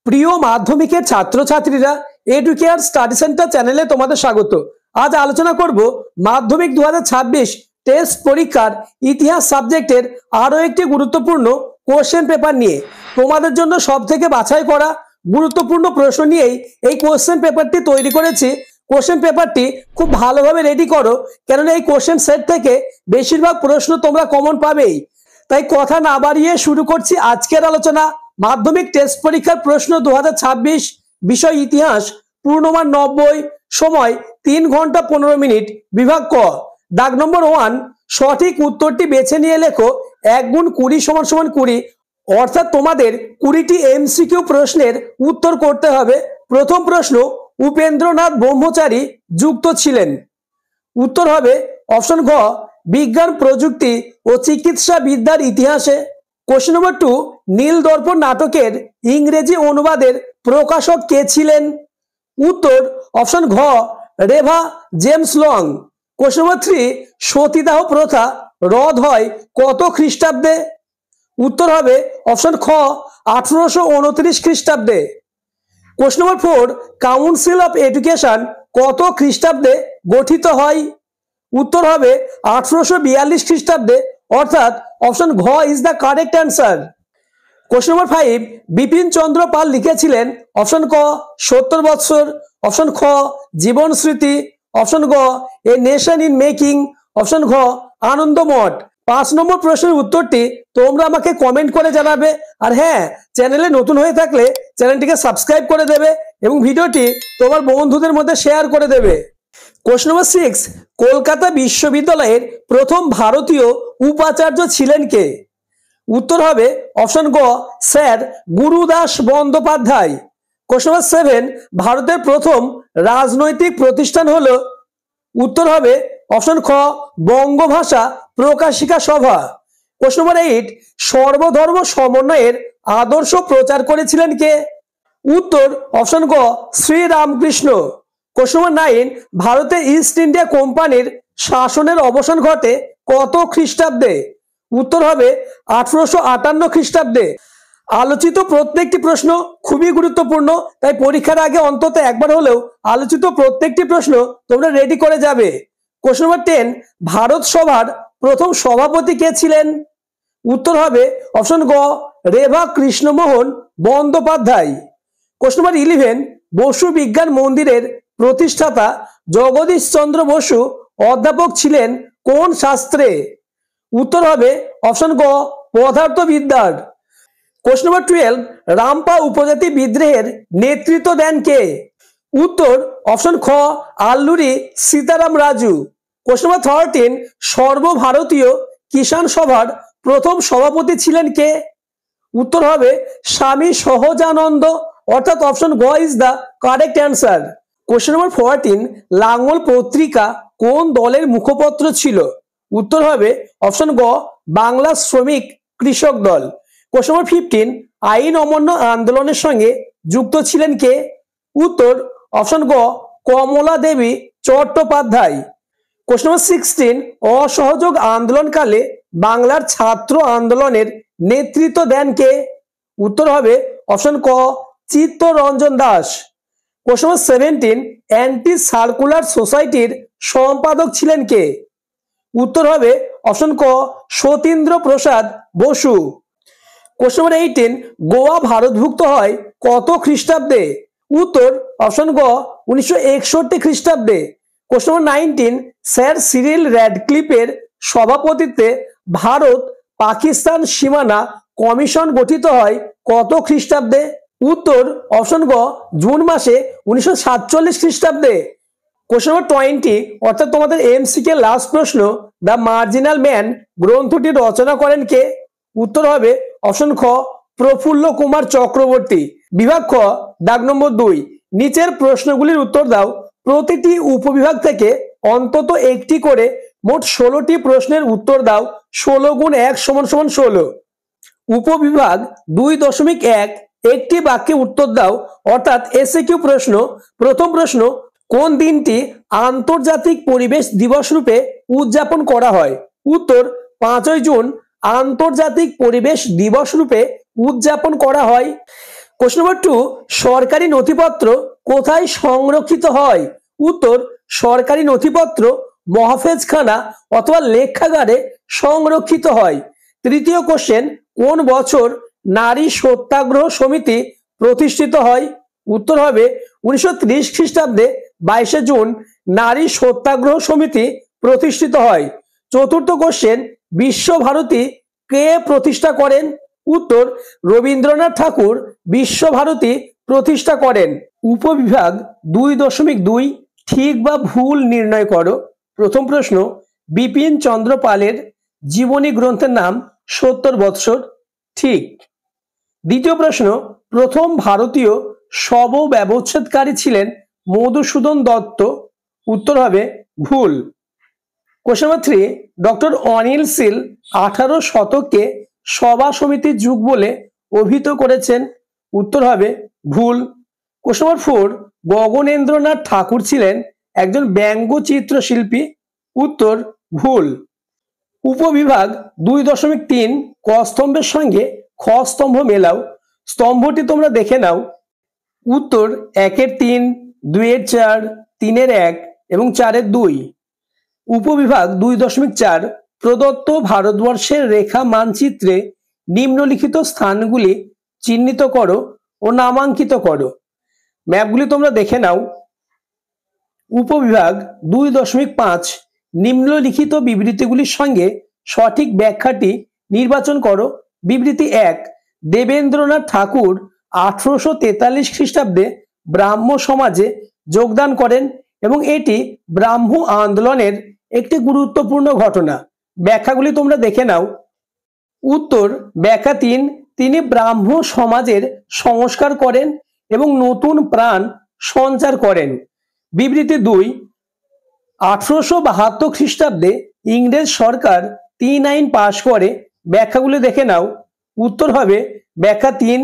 প্রিয় মাধ্যমিকের ছাত্রছাত্রীরা এডুকেয়ার স্টাডি সেন্টার চ্যানেলে তোমাদের স্বাগত। আজ আলোচনা করব মাধ্যমিক 2026 টেস্ট পরীক্ষার ইতিহাস সাবজেক্টের আরো একটি গুরুত্বপূর্ণ কোশ্চেন পেপার নিয়ে। তোমাদের জন্য সবথেকে বাছাই করা গুরুত্বপূর্ণ প্রশ্ন নিয়েই এই কোশ্চেন পেপারটি তৈরি করেছি। কোশ্চেন পেপারটি খুব ভালোভাবে রেডি করো, কেননা এই কোশ্চেন সেট থেকে বেশিরভাগ প্রশ্ন তোমরা কমন পাবেই। তাই কথা না বাড়িয়ে শুরু করছি আজকের আলোচনা। মাধ্যমিক টেস্ট পরীক্ষার প্রশ্ন 2026, বিষয় ইতিহাস, পূর্ণমান 90, সময় 3 ঘন্টা 15 মিনিট, বিভাগ ক। দাগ নম্বর 1, সঠিক উত্তরটি বেছে নিয়ে লেখো 1 গুণ 20 সমান সমান 20। অর্থাৎ তোমাদের 20টি এমসিকিউ প্রশ্নের উত্তর করতে হবে। প্রথম প্রশ্ন, উপেন্দ্রনাথ ব্রহ্মচারী যুক্ত ছিলেন। উত্তর হবে অপশন ঘ, বিজ্ঞান প্রযুক্তি ও চিকিৎসা বিদ্যার ইতিহাসে। কোশ্চেন নম্বর 2, নীল দর্পণ নাটকের ইংরেজি অনুবাদের প্রকাশক কে ছিলেন? উত্তর অপশন ঘ, রেভা জেমস লং। কোশ্চেন নম্বর 3, সতীদাহ প্রথা রদ হয় কত খ্রিস্টাব্দে? উত্তর হবে অপশন খ, 1829 খ্রিস্টাব্দে। Question number 4, council of education কত খ্রিস্টাব্দে গঠিত হয়? উত্তর হবে 1842 খ্রিস্টাব্দে, অর্থাৎ অপশন ঘ is the correct answer. Question number 5, Bipin Chandra Pal লিখেছিলেন অপশন ক 70 বৎসর, অপশন খ জীবন স্মৃতি, অপশন গ a nation in making, option ঘ আনন্দমঠ। 5 নম্বর প্রশ্নের উত্তরটি তোমরা আমাকে কমেন্ট করে জানাবে। আর হ্যাঁ, চ্যানেলে নতুন হয়ে থাকলে চ্যানেলটিকে সাবস্ক্রাইব করে দেবে এবং ভিডিওটি তোমার বন্ধুদের মধ্যে শেয়ার করে দেবে। কোশ্চেন নম্বর 6, কলকাতা বিশ্ববিদ্যালয়ের প্রথম ভারতীয় উপাচার্য ছিলেন কে? উত্তর হবে অপশন গ, sir Gurudas Bandyopadhyay. Question number 7, ভারতের প্রথম রাজনৈতিক প্রতিষ্ঠান হলো? উত্তর হবে অপশন খ, বঙ্গভাষা প্রকাশিকা সভা। কোশ্চেন নম্বর 8, সর্বধর্ম সমন্বয়ের আদর্শ প্রচার করেছিলেন কে? উত্তর অপশন গ, শ্রীরামকৃষ্ণ। কোশ্চেন নম্বর 9, ভারতে ইস্ট ইন্ডিয়া কোম্পানির শাসনের অবসান ঘটে কত খ্রিস্টাব্দে? উত্তর হবে 1858 খ্রিস্টাব্দে। আলোচিত প্রত্যেকটি প্রশ্ন খুবই গুরুত্বপূর্ণ, তাই পরীক্ষার আগে অন্তত একবার হলেও আলোচিত প্রত্যেকটি প্রশ্ন তোমরা রেডি করে যাবে। কোশ্চেন নম্বর 10, ভারত সভার প্রথম সভাপতি কে ছিলেন? উত্তর হবে অপশন গ, রেভা কৃষ্ণমোহন বন্দ্যোপাধ্যায়। কোশ্চেন নম্বর 11, বসু বিজ্ঞান মন্দিরের প্রতিষ্ঠাতা জগদীশ চন্দ্র বসু অধ্যাপক ছিলেন কোন শাস্ত্রে? উত্তর হবে অপশন গ, পদার্থবিদ্যার। কোশ্চেন নম্বর 12, রামপা উপজাতি বিদ্রোহের নেতৃত্ব দেন কে? উত্তর অপশন খ, আল্লুরি সীতারাম রাজু। কোশ্চেন নম্বর 13, সর্বভারতীয় কিষাণ সভার প্রথম সভাপতি ছিলেন কে? উত্তর হবে স্বামী সহজানন্দ, অর্থাৎ অপশন গ is the correct answer. Question নম্বর 14, লাঙ্গল পত্রিকা কোন দলের মুখপত্র ছিল? উত্তর হবে অপশন গ, বাংলা শ্রমিক কৃষক দল। কোশ্চেন নম্বর 15, আইন অমান্য আন্দোলনের সঙ্গে যুক্ত ছিলেন কে? উত্তর অপশন গ, কমলা দেবী চট্টোপাধ্যায়। কোশ্চেন নম্বর 16, অসহযোগ আন্দোলনকালে বাংলার ছাত্র আন্দোলনের নেতৃত্ব দেন কে? উত্তর হবে অপশন ক, Chittaranjan Das. Question number 17, anti circular সোসাইটির সম্পাদক ছিলেন কে? উত্তর হবে অপশন ক, সতীন্দ্র প্রসাদ বসু। কোশ্চেন নম্বর 18, গোয়া ভারতভুক্ত হয় কত খ্রিস্টাব্দে? উত্তর অপশন গ, 1961 খ্রিস্টাব্দে। কোশ্চেন নম্বর 19, স্যার সিরিল র্যাডক্লিফের সভাপতিত্বে ভারত পাকিস্তান সীমানা কমিশন গঠিত হয় কত খ্রিস্টাব্দে? উত্তর অপশন গ, জুন মাসে 1947 খ্রিস্টাব্দে। কোশ্চেন নম্বর 20, অর্থাৎ তোমাদের এমসিকিউ লাস্ট প্রশ্ন, দ্য মার্জিনাল ম্যান গ্রন্থটি রচনা করেন কে? উত্তর হবে অপশন খ, প্রফুল্ল কুমার চক্রবর্তী। বিভাগ খ, দাগ নম্বর 2, নিচের প্রশ্নগুলির উত্তর দাও। প্রতিটি উপবিভাগ থেকে অন্তত একটি করে মোট 16টি প্রশ্নের উত্তর দাও। 16 গুণ 1 সমান সমান 16। উপবিভাগ 2.1, একটি বাক্যে উত্তর দাও, অর্থাৎ এসএকিউ প্রশ্ন। প্রথম প্রশ্ন, কোন দিনটি আন্তর্জাতিক পরিবেশ দিবস রূপে উদযাপন করা হয়? উত্তর 5ই জুন আন্তর্জাতিক পরিবেশ দিবস রূপে উদযাপন করা হয়। কোশ্চেন নম্বর 2, সরকারি নথিপত্র কোথায় সংরক্ষিত হয়? উত্তর, সরকারি নথিপত্র মহাফেজখানা অথবা লেখাগারে সংরক্ষিত হয়। তৃতীয় কোশ্চেন, কোন বছর নারী সত্যাগ্রহ সমিতি প্রতিষ্ঠিত হয়? উত্তর হবে 1930 খ্রিস্টাব্দে 22শে জুন নারী সত্যাগ্রহ সমিতি প্রতিষ্ঠিত হয়। চতুর্থ কোশ্চেন, বিশ্বভারতী কে প্রতিষ্ঠা করেন? উত্তর, রবীন্দ্রনাথ ঠাকুর বিশ্বভারতী প্রতিষ্ঠা করেন। উপবিভাগ 2.2 ঠিক বা ভুল নির্ণয় করো। প্রথম প্রশ্ন, বিপিন চন্দ্র পালের জীবনী গ্রন্থের নাম 70 বৎসর, ঠিক। দ্বিতীয় প্রশ্ন, প্রথম ভারতীয় শব ব্যবচ্ছেদকারী ছিলেন মধুসূদন দত্ত, উত্তর হবে ভুল। কোশ্চেন নম্বর 3, ডক্টর অনিল শীল 18 শতককে সভা সমিতির যুগ বলে অভিহিত করেছেন, উত্তর হবে ভুল। কোশ্চেন নম্বর 4, গগনেন্দ্রনাথ ঠাকুর ছিলেন একজন ব্যঙ্গচিত্র শিল্পী, উত্তর ভুল। উপবিভাগ 2.3 ক স্তম্ভের সঙ্গে খ স্তম্ভ মেলাও। স্তম্ভটি তোমরা দেখে নাও। উত্তর 1-এর 3, 2-এর 4, 3-এর 1 এবং 4-এর 2। উপবিভাগ 2.4 প্রদত্ত ভারতবর্ষের রেখা মানচিত্রে নিম্নলিখিত স্থানগুলি চিহ্নিত করো ও নামাঙ্কিত করো। ম্যাপগুলি তোমরা দেখে নাও। উপবিভাগ 2.5 নিম্নলিখিত বিবৃতিগুলির সঙ্গে সঠিক ব্যাখ্যাটি নির্বাচন করো। বিবৃতি 1, দেবেন্দ্রনাথ ঠাকুর 1843 খ্রিস্টাব্দে ব্রাহ্ম সমাজে যোগদান করেন এবং এটি ব্রাহ্ম আন্দোলনের একটি গুরুত্বপূর্ণ ঘটনা। ব্যাখ্যাগুলি তোমরা দেখে নাও। উত্তর, ব্যাখ্যা 3, তিনি ব্রাহ্ম সমাজের সংস্কার করেন এবং নতুন প্রাণ সঞ্চার করেন। বিবৃতি 2, 1872 খ্রিস্টাব্দে ইংরেজ সরকার 3 আইন পাশ করে। ব্যাখ্যাগুলি দেখে নাও। উত্তর হবে ব্যাখ্যা 3,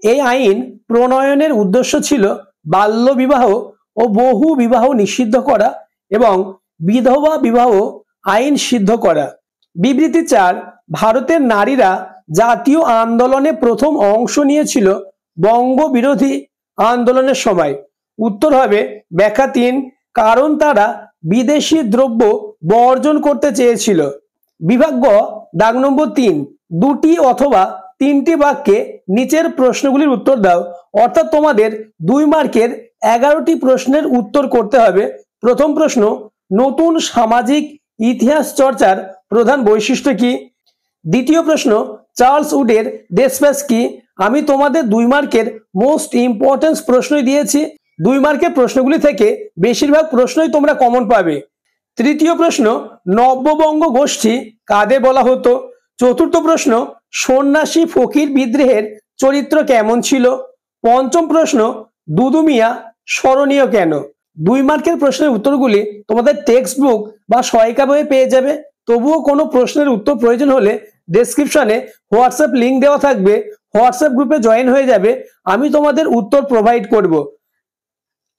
এই আইন প্রণয়নের উদ্দেশ্য ছিল বাল্য বিবাহ ও বহু বিবাহ নিষিদ্ধ করা এবং বিধবা বিবাহ আইন সিদ্ধ করা। বিবৃতি 4, ভারতের নারীরা জাতীয় আন্দোলনে প্রথম অংশ নিয়েছিল বঙ্গ বিরোধী আন্দোলনের সময়। উত্তর হবে ব্যাখ্যা 3, কারণ তারা বিদেশি দ্রব্য বর্জন করতে চেয়েছিল। বিভাগ গ, দাগ নম্বর 3, 2টি অথবা 3টি বাক্যে নিচের প্রশ্নগুলির উত্তর দাও। অর্থাৎ তোমাদের 2 মার্কের 11টি প্রশ্নের উত্তর করতে হবে। প্রথম প্রশ্ন, নতুন সামাজিক ইতিহাস চর্চার প্রধান বৈশিষ্ট্য কি? দ্বিতীয় প্রশ্ন, চার্লস উডের ডেসপ্যাচ কি? আমি তোমাদের 2 মার্কের মোস্ট ইম্পর্টেন্ট প্রশ্নই দিয়েছি। 2 মার্কের প্রশ্নগুলি থেকে বেশিরভাগ প্রশ্নই তোমরা কমন পাবে। তৃতীয় প্রশ্ন, নব্যবঙ্গ গোষ্ঠী কাদের বলা হতো? চতুর্থ প্রশ্ন, সন্ন্যাসী ফকির বিদ্রোহের চরিত্র কেমন ছিল? পঞ্চম প্রশ্ন, দুদু মিয়া স্মরণীয় কেন? 2 মার্কের প্রশ্নের উত্তরগুলি তোমাদের টেক্সট বুক বা সহায়িকা বইয়ে পেয়ে যাবে। তবুও কোনো প্রশ্নের উত্তর প্রয়োজন হলে ডেসক্রিপশনে হোয়াটসঅ্যাপ লিঙ্ক দেওয়া থাকবে, হোয়াটসঅ্যাপ গ্রুপে জয়েন হয়ে যাবে, আমি তোমাদের উত্তর প্রোভাইড করব।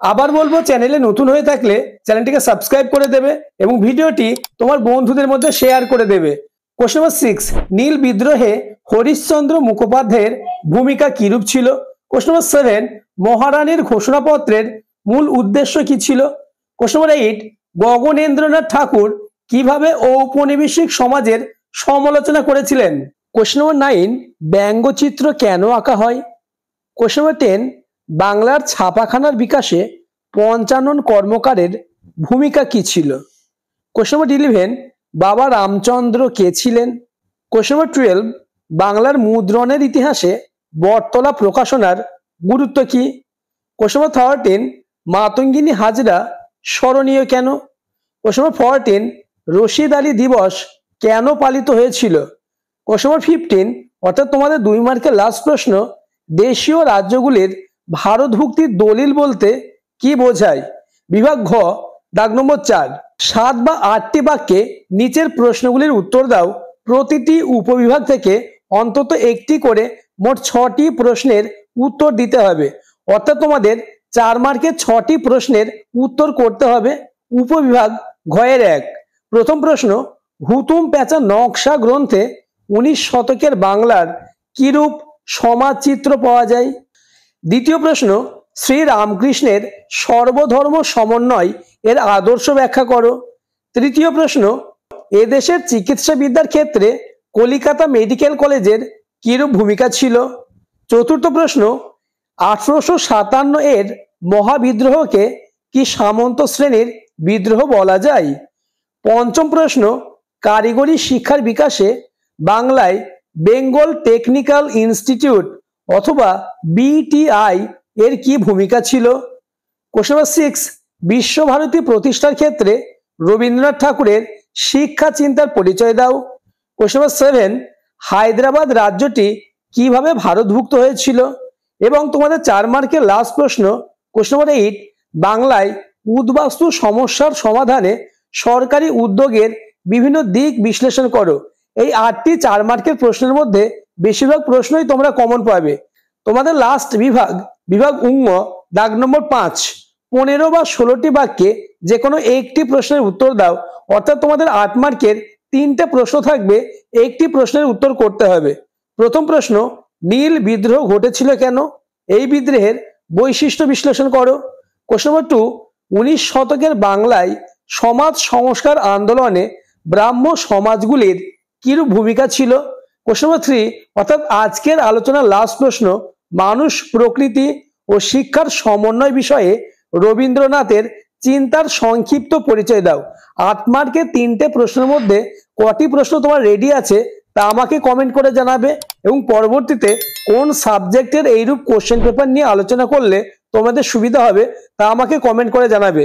আবার বলবো, চ্যানেলে নতুন হয়ে থাকলে চ্যানেলটিকে সাবস্ক্রাইব করে দেবে এবং ভিডিওটি তোমার বন্ধুদের মধ্যে শেয়ার করে দেবে। কোশ্চেন নম্বর 6, নীল বিদ্রোহে হরিশ্চন্দ্র মুখোপাধ্যায়ের ভূমিকা কিরূপ ছিল? কোশ্চেন নম্বর 7, মহারানীর ঘোষণাপত্রের মূল উদ্দেশ্য কি ছিল? কোশ্চেন নম্বর 8, গগনেন্দ্রনাথ ঠাকুর কিভাবে ঔপনিবেশিক সমাজের সমালোচনা করেছিলেন? কোশ্চেন নম্বর 9, ব্যঙ্গচিত্র কেন আঁকা হয়? কোশ্চেন নম্বর 10, বাংলার ছাপাখানার বিকাশে পঞ্চানন কর্মকারের ভূমিকা কি ছিল? কোশ্চেন নম্বর 11, বাবা রামচন্দ্র কে ছিলেন? কোশ্চেন নম্বর 12, বাংলার মুদ্রণের ইতিহাসে বটতলা প্রকাশনার গুরুত্ব কি? কোশ্চেন নম্বর 13, মাতঙ্গিনী হাজরা স্মরণীয় কেন? কোশ্চেন নম্বর 14, রশিদ আলী দিবস কেন পালিত হয়েছিল? কোশ্চেন নম্বর 15, অর্থাৎ তোমাদের 2 মার্কের লাস্ট প্রশ্ন, দেশীয় রাজ্যগুলির ভারতভুক্তির দলিল বলতে কি বোঝায়? বিভাগ ঘ, দাগ নম্বর 4, 7 বা 8টি বাক্যে নিচের প্রশ্নগুলির উত্তর দাও। প্রতিটি উপবিভাগ থেকে অন্তত একটি করে মোট 6টি প্রশ্নের উত্তর দিতে হবে। অর্থাৎ তোমাদের 4 মার্কের 6টি প্রশ্নের উত্তর করতে হবে। উপবিভাগ ঘয়ের 1, প্রথম প্রশ্ন, হুতুম প্যাঁচা নকশা গ্রন্থে 19 শতকের বাংলার কিরূপ সমাজ চিত্র পাওয়া যায়? দ্বিতীয় প্রশ্ন, শ্রী রামকৃষ্ণের সর্বধর্ম সমন্বয় এর আদর্শ ব্যাখ্যা করো। তৃতীয় প্রশ্ন, এদেশের চিকিৎসা বিদ্যার ক্ষেত্রে কলিকাতা মেডিকেল কলেজের কিরূপ ভূমিকা ছিল। চতুর্থ প্রশ্ন, 1857 এর মহাবিদ্রোহকে কি সামন্ত শ্রেণীর বিদ্রোহ বলা যায়। পঞ্চম প্রশ্ন, কারিগরি শিক্ষার বিকাশে বাংলায় বেঙ্গল টেকনিক্যাল ইনস্টিটিউট অথবা বিটিআই এর কি ভূমিকা ছিল। কোশ্চেন নাম্বার 6, বিশ্বভারতী প্রতিষ্ঠার ক্ষেত্রে রবীন্দ্রনাথ ঠাকুরের শিক্ষা চিন্তার পরিচয় দাও। কোশ্চেন নাম্বার 7, হায়দ্রাবাদ রাজ্যটি কিভাবে ভারতভুক্ত হয়েছিল। এবং তোমাদের 4 মার্কের লাস্ট প্রশ্ন, কোশ্চেন নাম্বার 8, বাংলায় উদ্বাস্তু সমস্যার সমাধানে সরকারি উদ্যোগের বিভিন্ন দিক বিশ্লেষণ করো। এই 8টি 4 মার্কের প্রশ্নের মধ্যে বেশিরভাগ প্রশ্নই তোমরা কমন পাবে। তোমাদের লাস্ট বিভাগ উঙ্গ দাগ নম্বর 5, 15 বা 16টি বাক্যে যে কোনো একটি প্রশ্নের উত্তর দাও। অর্থাৎ তোমাদের 8 মার্কের 3টে প্রশ্ন থাকবে, একটি প্রশ্নের উত্তর করতে হবে। প্রথম প্রশ্ন, নীল বিদ্রোহ ঘটেছিল কেন, এই বিদ্রোহের বৈশিষ্ট্য বিশ্লেষণ করো। কোশ্চেন নম্বর 2, 19 শতকের বাংলায় সমাজ সংস্কার আন্দোলনে ব্রাহ্ম সমাজগুলির কিরূপ ভূমিকা ছিল। কোশ্চেন নম্বর 3, অর্থাৎ আজকের আলোচনার লাস্ট প্রশ্ন, মানুষ প্রকৃতি ও শিক্ষার সমন্বয় বিষয়ে রবীন্দ্রনাথের চিন্তার সংক্ষিপ্ত পরিচয় দাও। 8 মার্কের 3টে প্রশ্নের মধ্যে কটি প্রশ্ন তোমার রেডি আছে তা আমাকে কমেন্ট করে জানাবে, এবং পরবর্তীতে কোন সাবজেক্টের এইরূপ কোশ্চেন পেপার নিয়ে আলোচনা করলে তোমাদের সুবিধা হবে তা আমাকে কমেন্ট করে জানাবে।